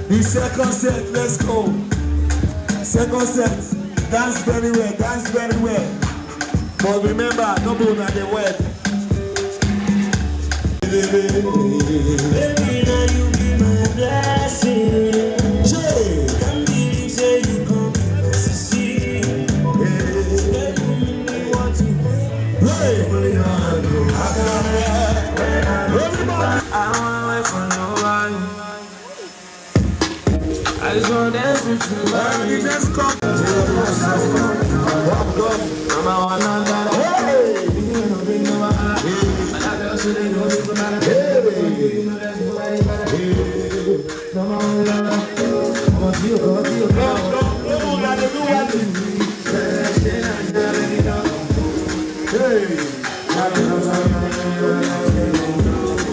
The second set, let's go. Second set, dance very well, dance very well. But remember, nobody on the web. Baby, now you be my blessing. Can't believe say you come to see. I just want to dance with you. I'm a one on that.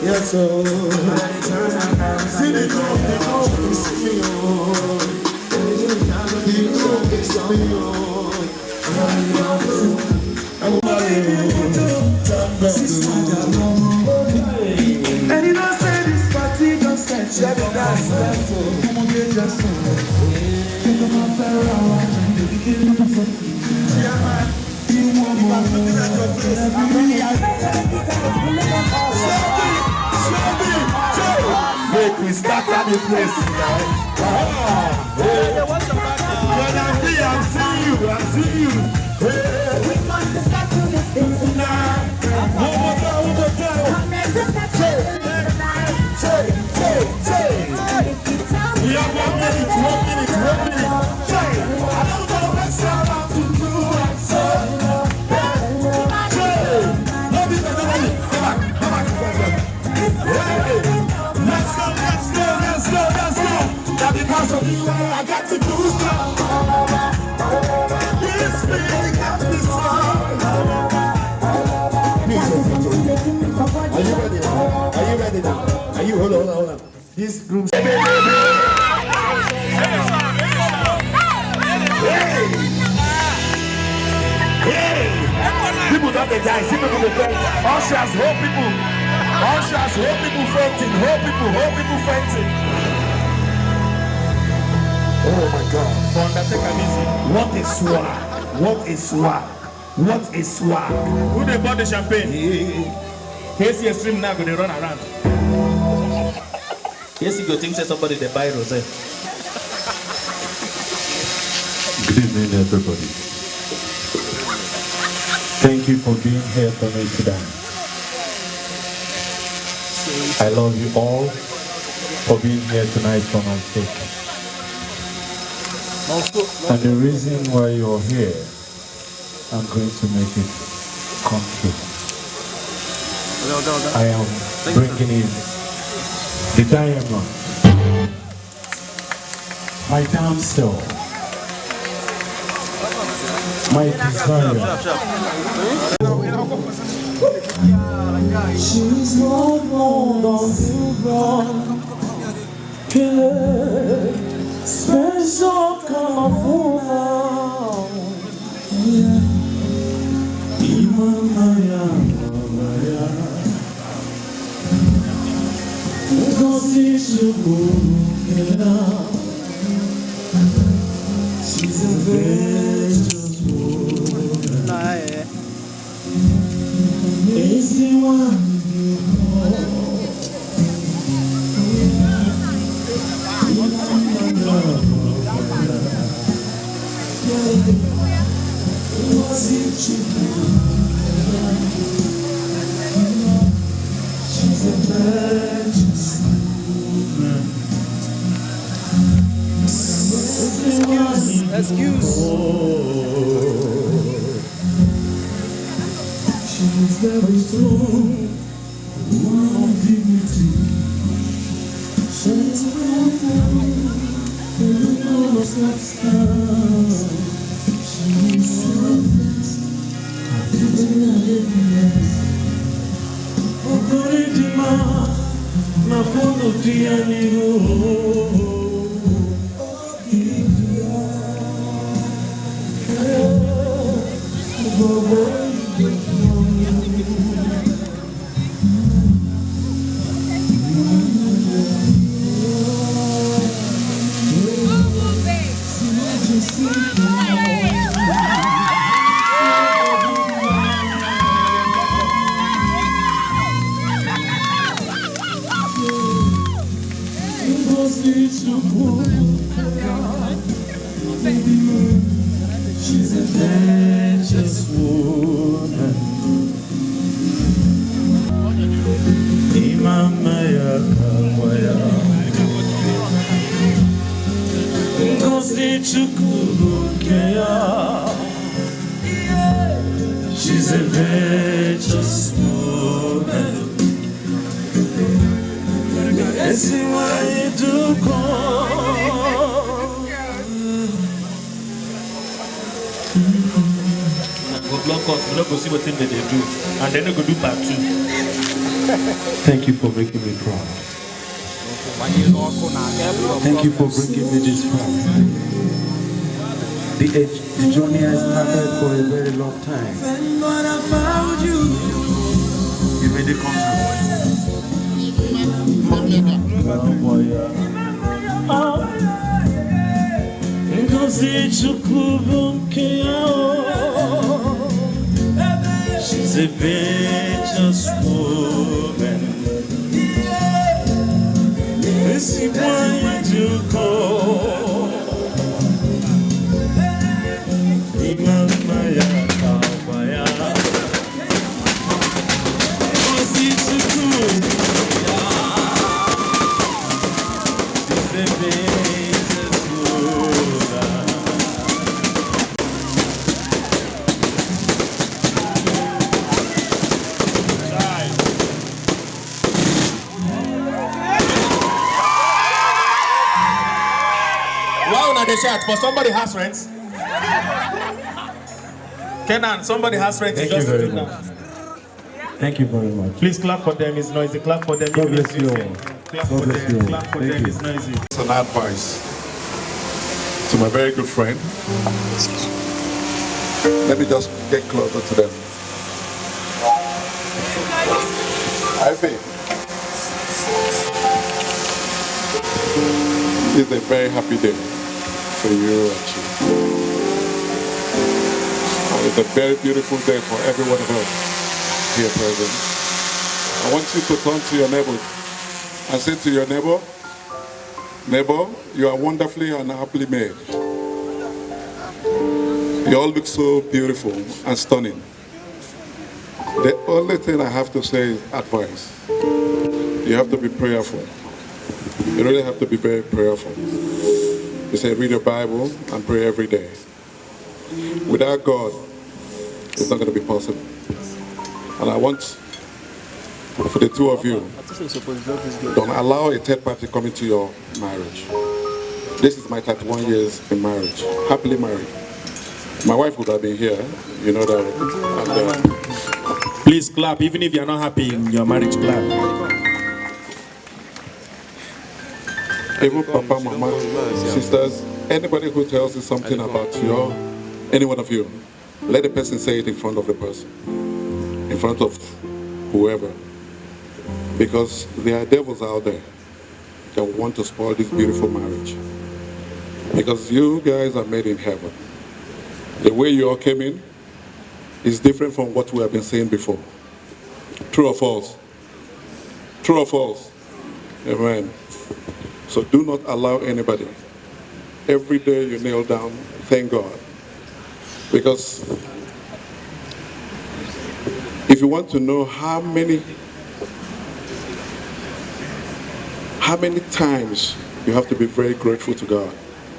Yes, so see the drum, and you don't say this party don't set check it out. Come on, get just so. Think of my Ferrari, you want more. Make we start at this place. I'm seeing you. We want to start to this thing tonight. One more time. We have 1 minute. I don't know what's about to do. I'm so Let's go. Now because of you, I got to do stuff. This feeling got me strong. Are you ready now? Hold on. This group. Hey! People don't get die. See people get faint. Ushers, hold people fainting. Hold people fainting. Oh my God. What a swag. Who they bought the champagne? Here's your stream now, they run around. Yes, you go think say somebody they buy rosé. Good evening, everybody. Thank you for being here for me today. I love you all for being here tonight for my sake. And the reason why you're here, I'm going to make it come true. I am bringing in the diamond, my dancer, my desire. She's not more than silver, special kind of woman. She's a virtuous woman. Is the one you was it you? She's a virtuous woman. Excuse. She's very strong, one of dignity. She's well, the love of lifestyle. She's so She's a precious woman. Imama ya kawaya. Ngozi chukurukeya. She's a virtuous woman. Esi wa eduko. Block us, we don't go see what thing that they do, and then they go do part 2. Thank you for making me proud. Thank you for bringing me this far. The journey has started for a very long time. You made it come She's a virtuous woman. This is why you go. Imamaya Kawaya. Cause it's a good. She's a virtuous woman. The shot for somebody has rent. Kenan, somebody has rent. Thank you very much. Thank you very much. Please clap for them. It's noisy. Clap for them. God bless you all. Clap for them. Clap for them. It's noisy. It's an advice to my very good friend. Let me just get closer to them. I think it's a very happy day for you and you. And it's a very beautiful day for every one of us here present. I want you to turn to your neighbor and say to your neighbor, neighbor, you are wonderfully and happily made. You all look so beautiful and stunning. The only thing I have to say is advice. You have to be prayerful. You really have to be very prayerful. You say read your Bible and pray every day. Without God, it's not going to be possible. And I want for the two of you, don't allow a third party come into your marriage. This is my 31 years in marriage, happily married. My wife would have been here, you know that. And, please clap, even if you're not happy in your marriage, clap. Even Papa, Mama, sisters, anybody who tells you something about any one of you, let the person say it in front of the person, in front of whoever. Because there are devils out there that want to spoil this beautiful marriage. Because you guys are made in heaven. The way you all came in is different from what we have been saying before. True or false? True or false? Amen. So do not allow anybody. Every day you kneel down, thank God. Because if you want to know how many times you have to be very grateful to God.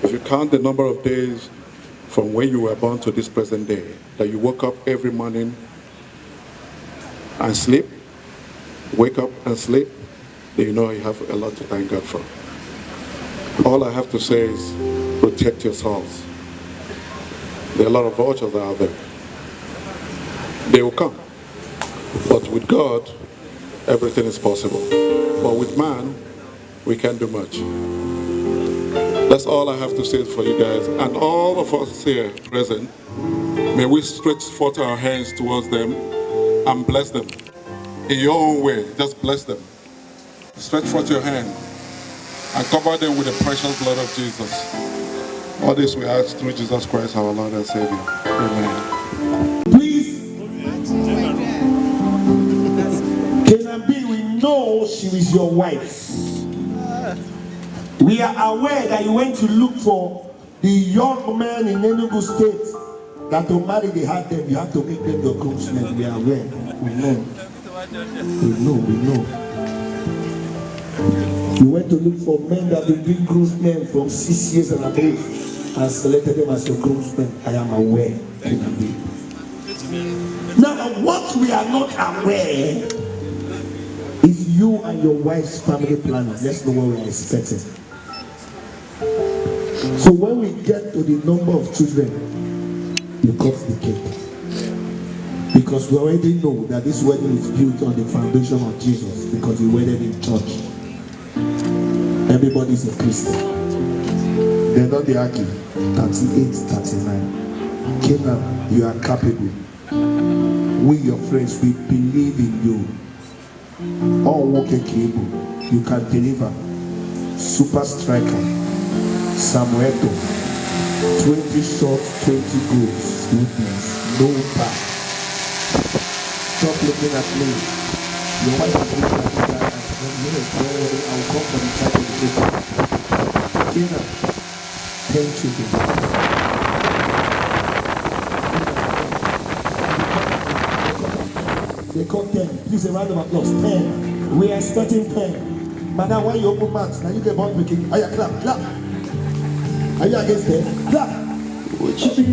If you count the number of days from when you were born to this present day, that you woke up every morning and sleep, wake up and sleep, then you know you have a lot to thank God for. All I have to say is protect yourselves. There are a lot of vultures out there. They will come. But with God, everything is possible. But with man, we can't do much. That's all I have to say for you guys. And all of us here present, may we stretch forth our hands towards them and bless them. In your own way, just bless them. Stretch forth your hand and cover them with the precious blood of Jesus. All this we ask through Jesus Christ, our Lord and Savior. Amen. Please, Can B, we know she is your wife. We are aware that you went to look for the young man in Enugu State that to marry they had them. You have to make them your groomsmen. We are aware. We know. We know. You went to look for men that will be groomsmen from 6 years and above and selected them as your groomsmen. I am aware. Now, what we are not aware is you and your wife's family planning. Let's know what we are expecting. So when we get to the number of children, you cut the cake. Because we already know that this wedding is built on the foundation of Jesus, because we wedded in church. Everybody is a Christian. They're not the argue. 38, 39. Canaan, you are capable. We, your friends, we believe in you. All working cable, you can deliver. Super striker, Samueto, 20 shots, 20 goals. Goodness, no back. Stop looking at me. Your wife is looking at me and I'll come for the type of the paper. Canaan, 10 children. They call 10. Please, a round of applause. 10. We are expecting 10. Madam, when you open mouth, now you get born making. Are you clap? Clap. Are you against them? Clap. Would you be?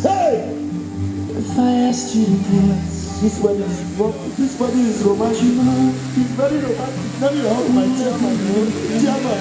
Hey! If I asked you to dance? This one is romantic. It's very romantic. Very romantic. Very romantic. Chairman.